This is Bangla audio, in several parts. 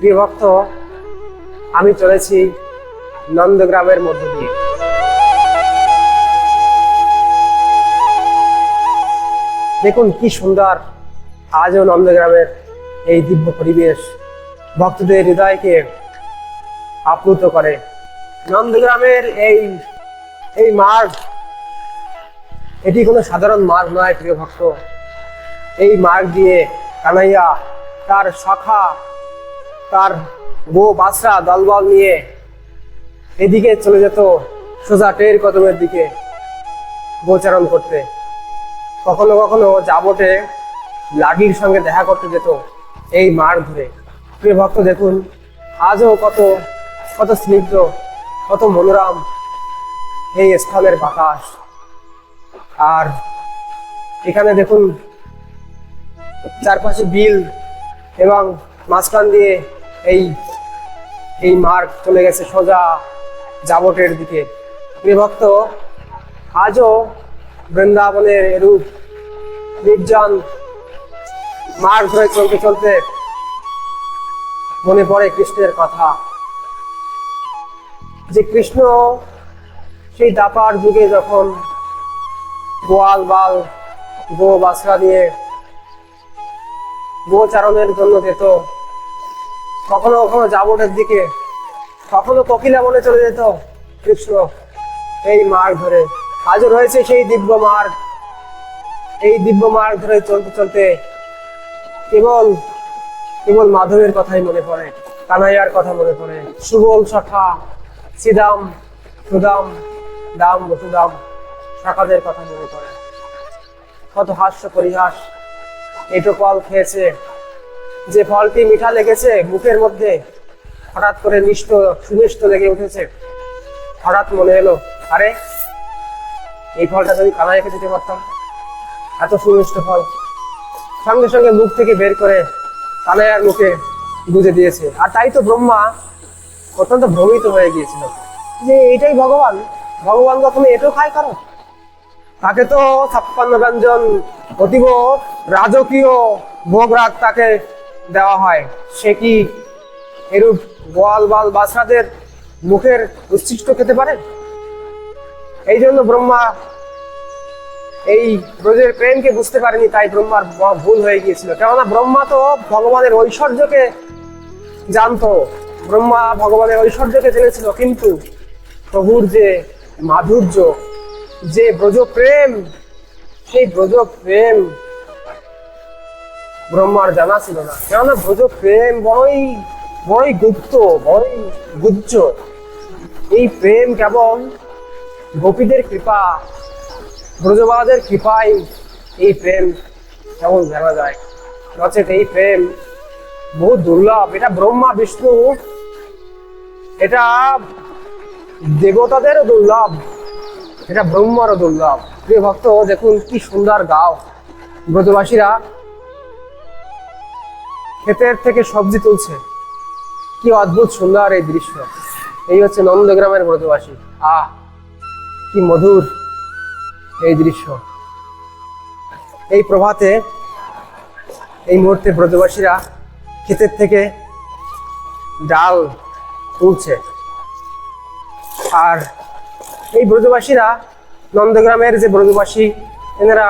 প্রিয় ভক্ত, আমি চলেছি নন্দগ্রামের মধ্য দিয়ে। দেখুন কি সুন্দর আজও নন্দগ্রামের এই দিব্য পরিবেশ ভক্তদের হৃদয়কে আপ্লুত করে। নন্দগ্রামের এই মার্গ, এটি কোনো সাধারণ মার্গ নয় প্রিয় ভক্ত। এই মার্গ দিয়ে কানাইয়া তার শাখা, তার গো বাছরা দলবল নিয়ে এদিকে চলে যেত সোজা টের কদমের দিকে গোচারণ করতে। কখনো কখনো যাবটে লাডির সঙ্গে দেখা করতে যেত এই মার্গ ধরে। প্রিয় ভক্ত দেখুন আজও কত কত স্নিগ্ধ, কত মনোরম এই স্থলের বাতাস। আর এখানে দেখুন চারপাশে বিল এবং মাঝখান দিয়ে এই মার্গ চলে গেছে সোজা যাবটের দিকে। প্রিয় ভক্ত, আজও বৃন্দাবনের এরূপ নির্জন মার্গ ধরে চলতে চলতে মনে পড়ে কৃষ্ণের কথা, যে কৃষ্ণ সেই দাপার যুগে যখন গোয়াল বাল গো বাছরা দিয়ে গোচারণের জন্য যেত, কখনো কখনো যাবটের দিকে, কখনো কোকিলা বনে চলে যেত কৃষ্ণ এই মার্গ ধরে। আজও রয়েছে সেই দিব্য মার্গ। এই দিব্য মার্গ ধরে চলতে চলতে কেবল কেবল মাধবের কথাই মনে পড়ে, কানাইয়ার কথা মনে পড়ে। সুবল সখা শ্রীদাম সুদাম দাম বসুদাম শাখাদের কথা মনে পড়ে। কত হাস্য পরিহাস। এটো ফল খেয়েছে, যে ফলটি মিঠা লেগেছে মুখের মধ্যে, হঠাৎ করে সুমিষ্ট লেগে উঠেছে। হঠাৎ মনে এলো, আরে এই ফলটা যদি কানাইয়াকে দিতে পারতাম, এত সুমিষ্ট ফল। সঙ্গে সঙ্গে মুখ থেকে বের করে কানাইয়ার মুখে গুঁজে দিয়েছে। আর তাই তো ব্রহ্মা অত্যন্ত ভ্রমিত হয়ে গিয়েছিল যে এইটাই ভগবান, ভগবান কখনো এটো খায় কারো? তাকে তো 56 ব্যঞ্জন অতীব রাজকীয় ভোগরাগ তাকে দেওয়া হয়, সে কি এরূপ গোয়াল বাল বাছরাদের মুখের উচ্ছিষ্ট খেতে পারে? এই জন্য ব্রহ্মা এই ব্রজের প্রেমকে বুঝতে পারেনি, তাই ব্রহ্মার ভুল হয়ে গিয়েছিল। কেননা ব্রহ্মা তো ভগবানের ঐশ্বর্যকে জানতো, ব্রহ্মা ভগবানের ঐশ্বর্যকে জেনেছিল, কিন্তু প্রভুর যে মাধুর্য, যে ব্রজ প্রেম, সেই ব্রজ প্রেম ব্রহ্মার জানা ছিল না। কেননা ব্রজ প্রেম বড়ই গুপ্ত, বড়ই গুহ্য। এই প্রেম কেবল গোপীদের কৃপা, ব্রজবাদের কৃপায় এই প্রেম কেমন জানা যায়, নচেত এই প্রেম বহু দুর্লভ। এটা ব্রহ্মা বিষ্ণু, এটা দেবতাদেরও দুর্লভ, এটা ব্রহ্মারও দুর্লভ। প্রিয় ভক্ত দেখুন কি সুন্দর গাও ব্রজবাসীরা ক্ষেতের থেকে সবজি তুলছে, কি অদ্ভুত সুন্দর এই দৃশ্য। এই হচ্ছে নন্দগ্রামের ব্রজবাসী। কি মধুর এই দৃশ্য। এই প্রভাতে, এই মুহূর্তে ব্রজবাসীরা ক্ষেতের থেকে ডাল তুলছে। আর এই ব্রজবাসীরা, নন্দগ্রামের যে ব্রজবাসী, এনারা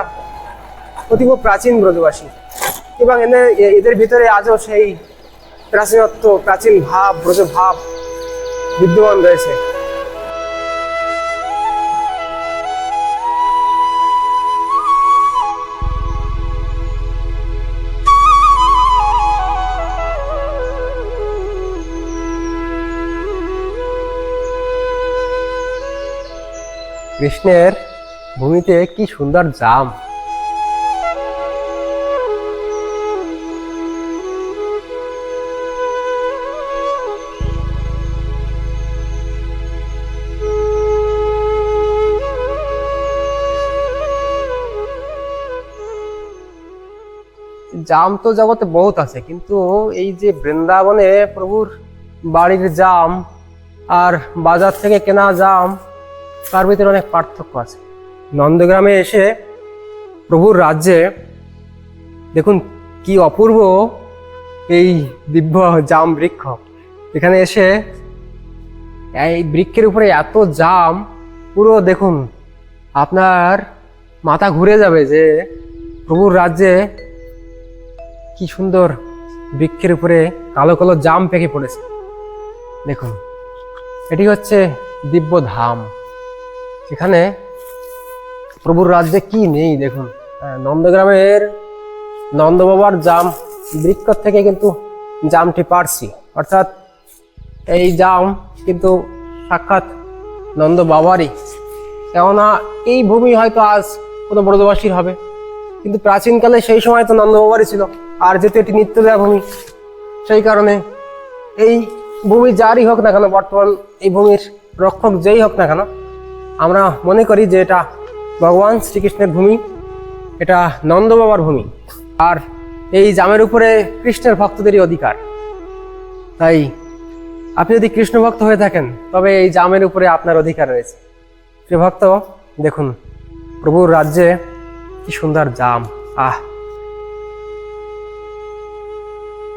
অতীব প্রাচীন ব্রজবাসী, এবং এদের ভিতরে আজও সেই প্রাচীনত্ব, প্রাচীন ভাব, ব্রজ ভাব বিদ্যমান রয়েছে। কৃষ্ণের ভূমিতে কি সুন্দর জাম। জাম তো জগতে বহুত আছে, কিন্তু এই যে বৃন্দাবনে প্রভুর বাড়ির জাম আর বাজার থেকে কেনা জাম, তার ভিতরে অনেক পার্থক্য আছে। নন্দগ্রামে এসে প্রভুর রাজ্যে দেখুন কি অপূর্ব এই দিব্য জাম বৃক্ষ। এখানে এসে এই বৃক্ষের উপরে এত জাম, পুরো দেখুন আপনার মাথা ঘুরে যাবে যে প্রভুর রাজ্যে কি সুন্দর বৃক্ষের উপরে কালো কালো জাম পেকে পড়েছে। দেখুন, এটি হচ্ছে দিব্য ধাম। এখানে প্রভুর রাজ্যে কি নেই দেখুন। নন্দগ্রামের নন্দ বাবার জাম বৃক্ষ থেকে কিন্তু জামটি পারছি, অর্থাৎ এই জাম কিন্তু সাক্ষাৎ নন্দ বাবারই। কেননা এই ভূমি হয়তো আজ কোনো ব্রজবাসীর হবে, কিন্তু প্রাচীনকালে সেই সময় তো নন্দ বাবারই ছিল। আর যেহেতু এটি নিত্যদেয়া ভূমি, সেই কারণে এই ভূমি যারই হোক না কেন, বর্তমান এই ভূমির রক্ষক যেই হোক না কেন, আমরা মনে করি যে এটা ভগবান শ্রীকৃষ্ণের ভূমি, এটা নন্দ বাবার ভূমি। আর এই জামের উপরে কৃষ্ণের ভক্তদেরই অধিকার। তাই আপনি যদি কৃষ্ণ ভক্ত হয়ে থাকেন তবে এই জামের উপরে আপনার অধিকার রয়েছে। প্রিয় ভক্ত, দেখুন প্রভুর রাজ্যে কি সুন্দর জাম।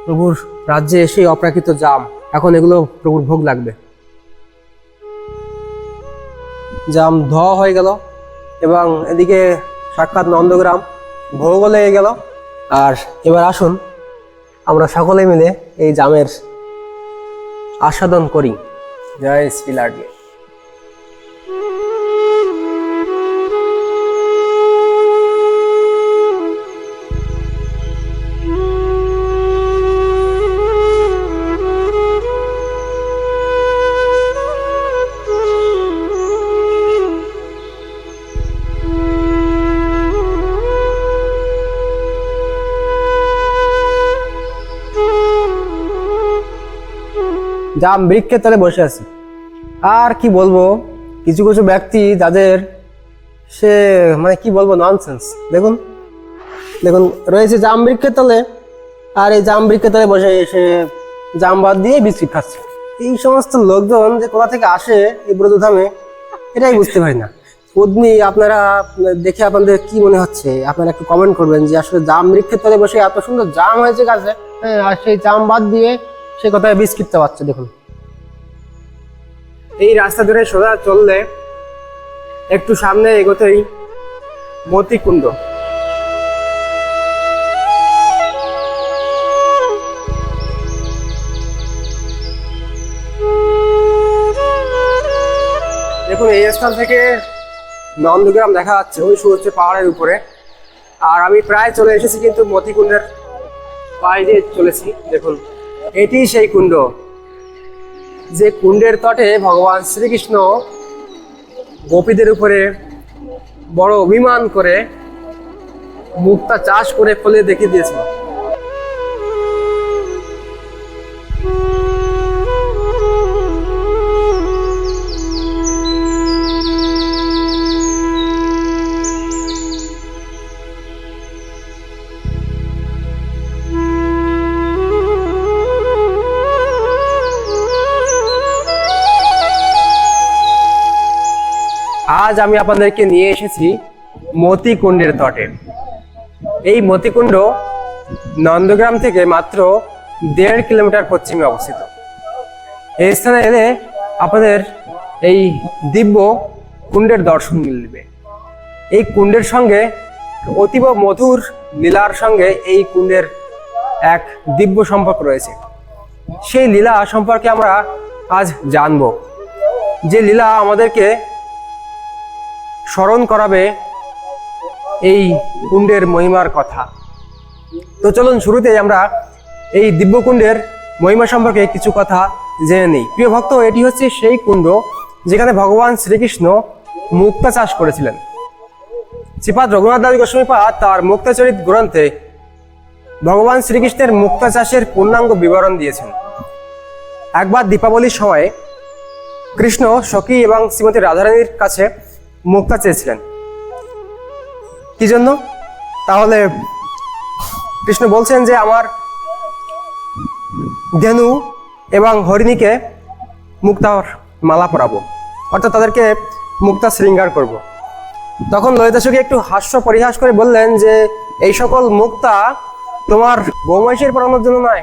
প্রভুর রাজ্যে এসে অপ্রাকৃত জাম, এখন এগুলো প্রভুর ভোগ লাগবে। জাম ধোয়া হয়ে গেল এবং এদিকে সাক্ষাৎ নন্দগ্রাম ভোগও লেগে গেল। আর এবার আসুন আমরা সকলে মিলে এই জামের আস্বাদন করি। জয় শ্রী লাডলি। জাম বৃক্ষের তলে বসে আছি। আর কি বলবো, কিছু কিছু ব্যক্তি যাদের সে মানে কি বলবো ননসেন্স। দেখুন দেখুন রয়েছে জাম বৃক্ষের তলে, আর এই জাম বৃক্ষের তলে বসে এসে জাম বাদ দিয়ে বিস্কিট খাচ্ছে। এই সমস্ত লোকজন যে কোথা থেকে আসে এই ব্রজধামে, এটাই বুঝতে পারি না। পদ্মী আপনারা দেখে আপনাদের কি মনে হচ্ছে, আপনারা একটু কমেন্ট করবেন যে আসলে জাম বৃক্ষের তলে বসে এত সুন্দর জাম হয়েছে গাছে, হ্যাঁ, আর সেই জাম বাদ দিয়ে সে কোথায় বিস্কিট চাওয়াচ্ছে। দেখুন, এই রাস্তা ধরে সোজা চললে একটু সামনে এগোতেই মতিকুণ্ড। দেখুন, এই স্থান থেকে নন্দগ্রাম দেখা যাচ্ছে ওই হচ্ছে পাহাড়ের উপরে। আর আমি প্রায় চলে এসেছি, কিন্তু মতিকুণ্ডের বাইরে চলেছি। দেখুন, এটি সেই কুণ্ড, যে কুণ্ডের তটে ভগবান শ্রীকৃষ্ণ গোপীদের উপরে বড় অভিমান করে মুক্তা চাষ করে ফলে দেখিয়ে দিয়েছিল। আজ আমি আপনাদেরকে নিয়ে এসেছি মতিকুণ্ডের তটে। এই মতিকুণ্ড নন্দগ্রাম থেকে মাত্র 1.5 কিলোমিটার পশ্চিমে অবস্থিত। এই স্থানে এলে আপনাদের এই দিব্য কুণ্ডের দর্শন মিলবে। এই কুণ্ডের সঙ্গে অতীব মধুর লীলার সঙ্গে এই কুণ্ডের এক দিব্য সম্পর্ক রয়েছে। সেই লীলা সম্পর্কে আমরা আজ জানব, যে লীলা আমাদেরকে স্মরণ করাবে এই কুণ্ডের মহিমার কথা। তো চলুন শুরুতেই আমরা এই দিব্যকুণ্ডের মহিমা সম্পর্কে কিছু কথা জেনে নিই। প্রিয় ভক্ত, এটি হচ্ছে সেই কুণ্ড যেখানে ভগবান শ্রীকৃষ্ণ মুক্তা চাষ করেছিলেন। শ্রীপাদ রঘুনাথ দাস গোস্বামীপাদ তার মুক্তাচরিত গ্রন্থে ভগবান শ্রীকৃষ্ণের মুক্তা চাষের পূর্ণাঙ্গ বিবরণ দিয়েছেন। একবার দীপাবলির সময় কৃষ্ণ সখী এবং শ্রীমতী রাধারানীর কাছে মুক্তা চেয়েছিলেন। কি জন্য? তাহলে কৃষ্ণ বলছেন যে আমার ধেনু এবং হরিণীকে মুক্তার মালা পরাবো, অর্থাৎ তাদেরকে মুক্তা শৃঙ্গার করব। তখন ললিতা সখী একটু হাস্য পরিহাস করে বললেন যে এই সকল মুক্তা তোমার বৌমাইশের পরানোর জন্য নয়,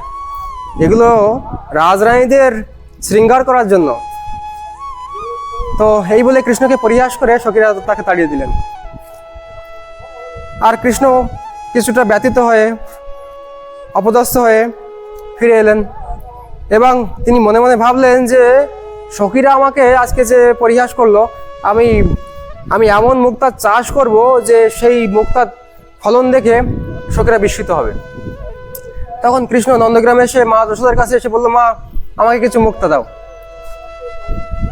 এগুলো রাজরানীদের শৃঙ্গার করার জন্য। তো এই বলে কৃষ্ণকে পরিহাস করে সখীরা তাকে তাড়িয়ে দিলেন। আর কৃষ্ণ কিছুটা ব্যথিত হয়ে অপদস্থ হয়ে ফিরে এলেন এবং তিনি মনে মনে ভাবলেন যে সখীরা আমাকে আজকে যে পরিহাস করলো, আমি আমি এমন মুক্তার চাষ করব যে সেই মুক্তার ফলন দেখে সখীরা বিস্মিত হবে। তখন কৃষ্ণ নন্দগ্রামে এসে মা যশোদার কাছে এসে বললো, মা আমাকে কিছু মুক্তা দাও।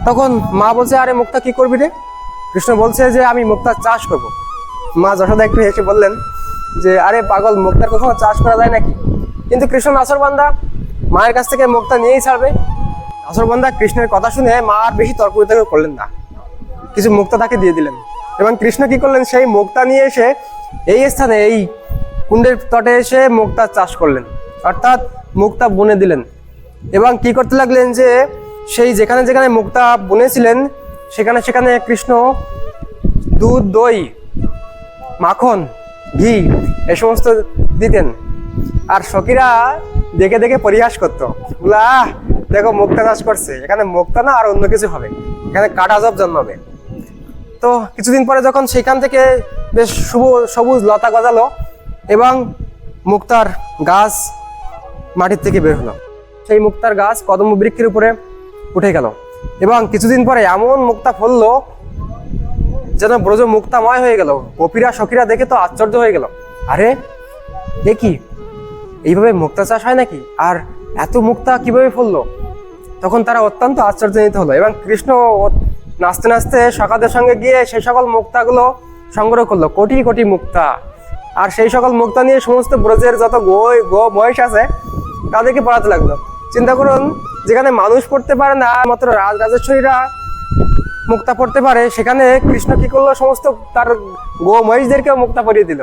তখন মা বলছে, আরে মুক্তা কি করবি রে? কৃষ্ণ বলছে যে আমি মুক্তার চাষ করব। মা যশোদা একটু হেসে বললেন যে আরে পাগল, মুক্তার কখনো চাষ করা যায় নাকি? কিন্তু কৃষ্ণ নাছরবান্দা, মায়ের কাছ থেকে মুক্তা নিয়েই ছাড়বে। নাছরবান্দা কৃষ্ণের কথা শুনে মা আর বেশি তর্ক বিতর্ক করলেন না, কিছু মুক্তা তাকে দিয়ে দিলেন। এবং কৃষ্ণ কি করলেন, সেই মুক্তা নিয়ে এসে এই স্থানে এই কুণ্ডের তটে এসে মুক্তার চাষ করলেন, অর্থাৎ মুক্তা বুনে দিলেন। এবং কি করতে লাগলেন যে সেই যেখানে যেখানে মুক্তা বুনেছিলেন সেখানে সেখানে কৃষ্ণ দুধ, দই, মাখন, ঘি এই সমস্ত দিতেন। আর সখীরা দেখে দেখে পরিহাস করতো, বলা দেখো মুক্তা চাষ করছে, এখানে মুক্তা না আর অন্য কিছু হবে, এখানে কাটাজব জন্মাবে। তো কিছুদিন পরে যখন সেখান থেকে বেশ সবুজ লতা গজালো এবং মুক্তার গাছ মাটির থেকে বের হলো, সেই মুক্তার গাছ কদম বৃক্ষের উপরে উঠে গেল এবং কিছুদিন পরে এমন মুক্তা ফললো যেন ব্রজ মুক্তাময় হয়ে গেল। গোপীরা সখীরা দেখে তো আশ্চর্য হয়ে গেল, আরে এ কি, এইভাবে মুক্তা চাষ হয় নাকি? আর এত মুক্তা কিভাবে ফললো? তখন তারা অত্যন্ত আশ্চর্যান্বিত হলো এবং কৃষ্ণ নাচতে নাচতে সখাদের সঙ্গে গিয়ে সেই সকল মুক্তাগুলো সংগ্রহ করলো, কোটি কোটি মুক্তা। আর সেই সকল মুক্তা নিয়ে সমস্ত ব্রজের যত গো মহিষ আছে তাদেরকে পড়াতে লাগলো। চিন্তা করুন, যেখানে মানুষ পড়তে পারে না, মাত্র রাজরাজেশ্বরীরা মুক্তা পড়তে পারে, সেখানে কৃষ্ণ কি করলো, সমস্ত তার গো মহিষদেরকেও মুক্তা পরিয়ে দিল।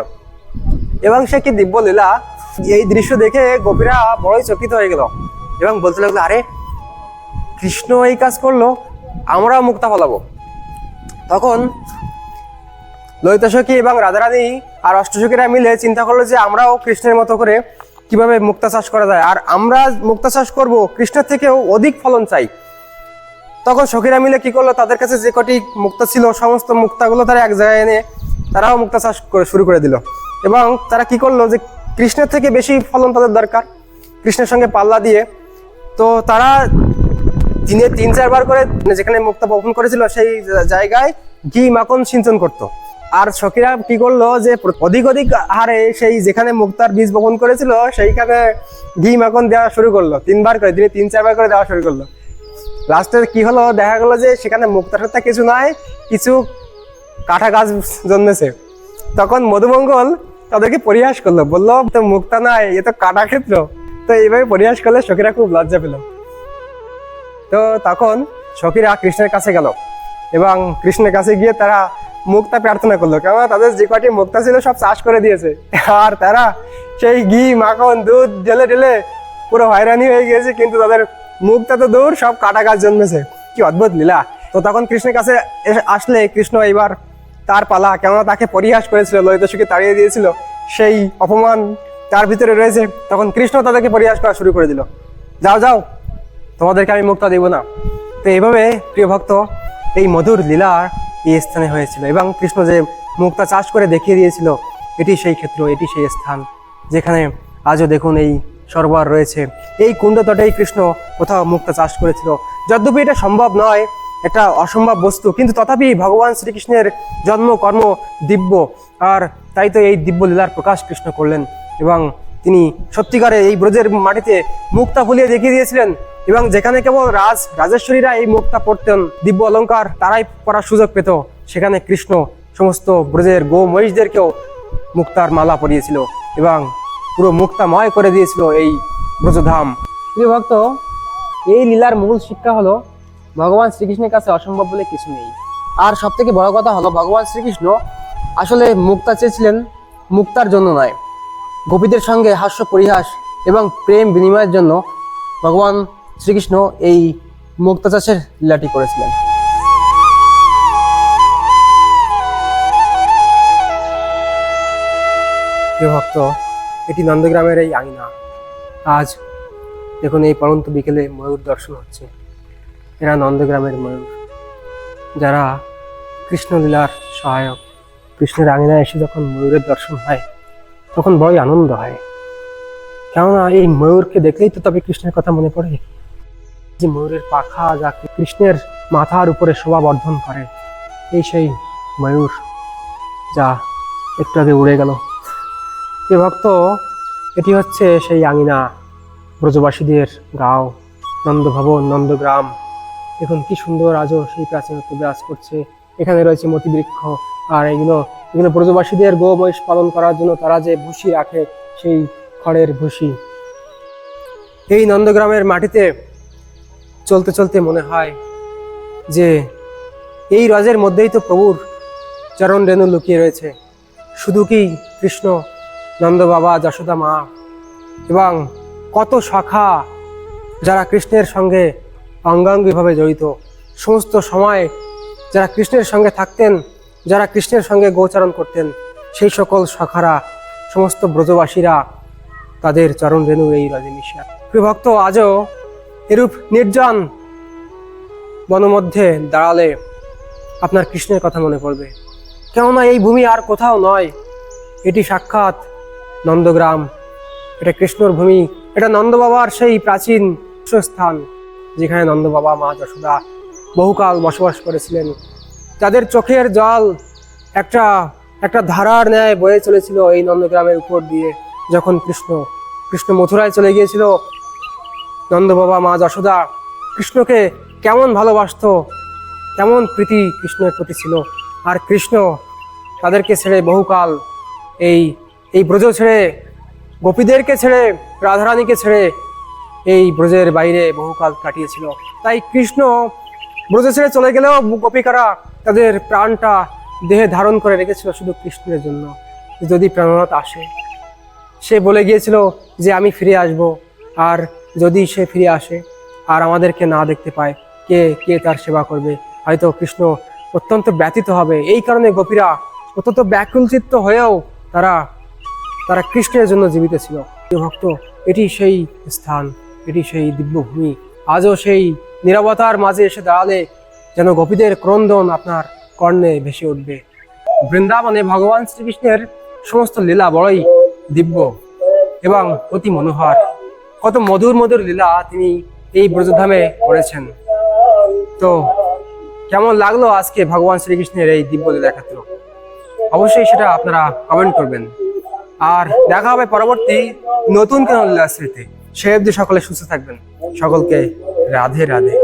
এবং সে কি দিব্য লীলা! এই দৃশ্য দেখে গোপীরা বড়ই চকিত হয়ে গেল এবং বলতে লাগলো, আরে কৃষ্ণ এই কাজ করলো, আমরাও মুক্তা ফলাবো। তখন ললিতা সখী এবং রাধারানী আর অষ্টসখীরা মিলে চিন্তা করলো যে আমরাও কৃষ্ণের মতো করে কিভাবে মুক্তা চাষ করা যায়, আর আমরা মুক্তা চাষ করব, কৃষ্ণের থেকেও অধিক ফলন চাই। তখন সখীরা মিলে কি করলো, তাদের কাছে যে কটি মুক্তা ছিল সমস্ত মুক্তাগুলো তারা এক জায়গায় এনে তারাও মুক্তা চাষ শুরু করে দিল। এবং তারা কি করলো, যে কৃষ্ণের থেকে বেশি ফলন তাদের দরকার, কৃষ্ণের সঙ্গে পাল্লা দিয়ে। তো তারা দিনে 3-4 বার করে যেখানে মুক্তা বপন করেছিল সেই জায়গায় ঘি মাখন সিঞ্চন করতো। আর সখীরা কি করলো, যে অধিক অধিক হারে সেই যেখানে মুক্তার বীজ বপন করেছিল সেইখানে ঘি মাখন দেওয়া শুরু করলো, 3 বার করে, দিনে 3-4 বার করে দেওয়া শুরু করলো। লাস্টে কি হলো, দেখা গেলো যে সেখানে মুক্তা সত্তা কিছু নাই, কিছু কাঁঠা গাছ জন্মেছে। তখন মধুমঙ্গল তাদেরকে পরিহাস করলো, বললো তো মুক্তা নাই, এ তো কাঁটা ক্ষেত্র। তো এইভাবে পরিহাস করলে সখীরা খুব লজ্জা পেল। তো তখন সখীরা কৃষ্ণের কাছে গেল এবং কৃষ্ণের কাছে গিয়ে তারা মুক্তা প্রার্থনা করলো, কেননা তাদের যে কটি মুক্তা ছিল সব চাষ করে দিয়েছে, আর তারা সেই ঘি মাখন দুধ ঢেলে ঢেলে পুরো হয়রানি হয়ে গিয়েছে, কিন্তু তাদের মুক্তা তো দূর, সব কাটা গাছ জন্মেছে। কি অদ্ভুত লীলা! তো তখন কৃষ্ণের কাছে আসলে কৃষ্ণ এবার তার পালা, কেননা তাকে পরিহাস করেছিল, ললিতা সখী তাড়িয়ে দিয়েছিল, সেই অপমান তার ভিতরে রয়েছে। তখন কৃষ্ণ তাদেরকে পরিহাস করা শুরু করে দিল, যাও যাও, তোমাদেরকে আমি মুক্তা দেব না। তো এইভাবে প্রিয় ভক্ত এই মধুর লীলা এই স্থানে হয়েছিল এবং কৃষ্ণ যে মুক্তা চাষ করে দেখিয়ে দিয়েছিল, এটি সেই ক্ষেত্র, এটি সেই স্থান যেখানে আজও দেখুন এই সরোবর রয়েছে। এই কুণ্ড তটেই কৃষ্ণ কোথাও মুক্তা চাষ করেছিল। যদ্যপি এটা সম্ভব নয়, এটা অসম্ভব বস্তু, কিন্তু তথাপি ভগবান শ্রীকৃষ্ণের জন্ম কর্ম দিব্য, আর তাই তো এই দিব্য লীলার প্রকাশ কৃষ্ণ করলেন এবং তিনি সত্যিকারে এই ব্রজের মাটিতে মুক্তা ফুলিয়ে দেখিয়ে দিয়েছিলেন। এবং যেখানে কেবল রাজেশ্বরীরা এই মুক্তা পড়তেন, দিব্য অলঙ্কার তারাই পড়ার সুযোগ পেত, সেখানে কৃষ্ণ সমস্ত ব্রজের গো মহিষদেরকেও মুক্তার মালা পরিয়েছিল এবং পুরো মুক্তাময় করে দিয়েছিল এই ব্রজধাম। প্রিয় ভক্ত, এই লীলার মূল শিক্ষা হলো ভগবান শ্রীকৃষ্ণের কাছে অসম্ভব বলে কিছু নেই। আর সব থেকে বড় কথা হলো, ভগবান শ্রীকৃষ্ণ আসলে মুক্তা চেয়েছিলেন মুক্তার জন্য নয়, গোপীদের সঙ্গে হাস্য পরিহাস এবং প্রেম বিনিময়ের জন্য ভগবান শ্রীকৃষ্ণ এই মুক্তা চাষের লীলাটি করেছিলেন। প্রিয় ভক্ত, এটি নন্দগ্রামের এই আঙিনা। আজ দেখুন এই পরন্ত বিকেলে ময়ূর দর্শন হচ্ছে। এরা নন্দগ্রামের ময়ূর, যারা কৃষ্ণলীলার সহায়ক। কৃষ্ণের আঙিনায় এসে যখন ময়ূরের দর্শন হয় তখন বড়ই আনন্দ হয়, কেননা এই ময়ূরকে দেখলেই তো তবে কৃষ্ণের কথা মনে পড়ে। যে ময়ূরের পাখা যা কৃষ্ণের মাথার উপরে শোভা বর্ধন করে, এই সেই ময়ূর যা একটু আগে উড়ে গেল। এ ভক্ত, এটি হচ্ছে সেই আঙিনা, ব্রজবাসীদের গাঁও, নন্দভবন, নন্দগ্রাম। দেখুন কি সুন্দর আজও সেই প্রাচীনত্ব বিরাজ করছে। এখানে রয়েছে মতিবৃক্ষ, আর এগুলো ব্রজবাসীদের গো মহিষ পালন করার জন্য তারা যে ভুসি রাখে, সেই খড়ের ভুসি। এই নন্দগ্রামের মাটিতে চলতে চলতে মনে হয় যে এই রজের মধ্যেই তো প্রভুর চরণ রেণু লুকিয়ে রয়েছে। শুধু কি কৃষ্ণ, নন্দ বাবা, যশোদা মা এবং কত শাখা যারা কৃষ্ণের সঙ্গে অঙ্গাঙ্গিভাবে জড়িত, সমস্ত সময় যারা কৃষ্ণের সঙ্গে থাকতেন, যারা কৃষ্ণের সঙ্গে গোচারণ করতেন, সেই সকল শাখারা, সমস্ত ব্রজবাসীরা তাদের চরণ রেণু এই রজে মিশিয়া। প্রিয় ভক্ত, আজও এরূপ নির্জন বনমধ্যে দাঁড়ালে আপনার কৃষ্ণের কথা মনে পড়বে, কেননা এই ভূমি আর কোথাও নয়। এটি সাক্ষাৎ নন্দগ্রাম, এটা কৃষ্ণর ভূমি, এটা নন্দ বাবার সেই প্রাচীন স্থান, যেখানে নন্দ বাবা, মা যশোদা বহুকাল বসবাস করেছিলেন। তাদের চোখের জল একটা একটা ধারার ন্যায় বয়ে চলেছিল এই নন্দগ্রামের উপর দিয়ে। যখন কৃষ্ণ মথুরায় চলে গিয়েছিল, নন্দ বাবা, মা যশোদা কৃষ্ণকে কেমন ভালোবাসতো, কেমন প্রীতি কৃষ্ণের প্রতি ছিল। আর কৃষ্ণ তাদেরকে ছেড়ে বহুকাল এই ব্রজ ছেড়ে, গোপীদেরকে ছেড়ে, রাধারানীকে ছেড়ে এই ব্রজের বাইরে বহুকাল কাটিয়েছিল। তাই কৃষ্ণ ব্রজ ছেড়ে চলে গেলেও গোপিকারা তাদের প্রাণটা দেহে ধারণ করে রেখেছিল শুধু কৃষ্ণের জন্য। যদি প্রাণনাথ আসে, সে বলে গিয়েছিল যে আমি ফিরে আসব, আর যদি সে ফিরে আসে আর আমাদেরকে না দেখতে পায়, কে তার সেবা করবে? হয়তো কৃষ্ণ অত্যন্ত ব্যথিত হবে। এই কারণে গোপীরা অত্যন্ত ব্যাকুলচিত্ত হয়েও তারা কৃষ্ণের জন্য জীবিত ছিল। ভক্ত, এটি সেই স্থান, এটি সেই দিব্যভূমি। আজও সেই নীরবতার মাঝে এসে দাঁড়ালে যেন গোপীদের ক্রন্দন আপনার কর্ণে ভেসে উঠবে। বৃন্দাবনে ভগবান শ্রীকৃষ্ণের সমস্ত লীলা বড়ই দিব্য এবং অতি মনোহর। কত মধুর মধুর লীলা তিনি এই ব্রজধামে করেছেন। তো কেমন লাগলো আজকে ভগবান শ্রীকৃষ্ণের এই দিব্য লীলা ক্ষেত্র? অবশ্যই সেটা আপনারা কমেন্ট করবেন। আর দেখা হবে পরবর্তী নতুন কোনো লীলা স্মৃতি। সে অবধি সকলে সুস্থ থাকবেন। সকলকে রাধে রাধে।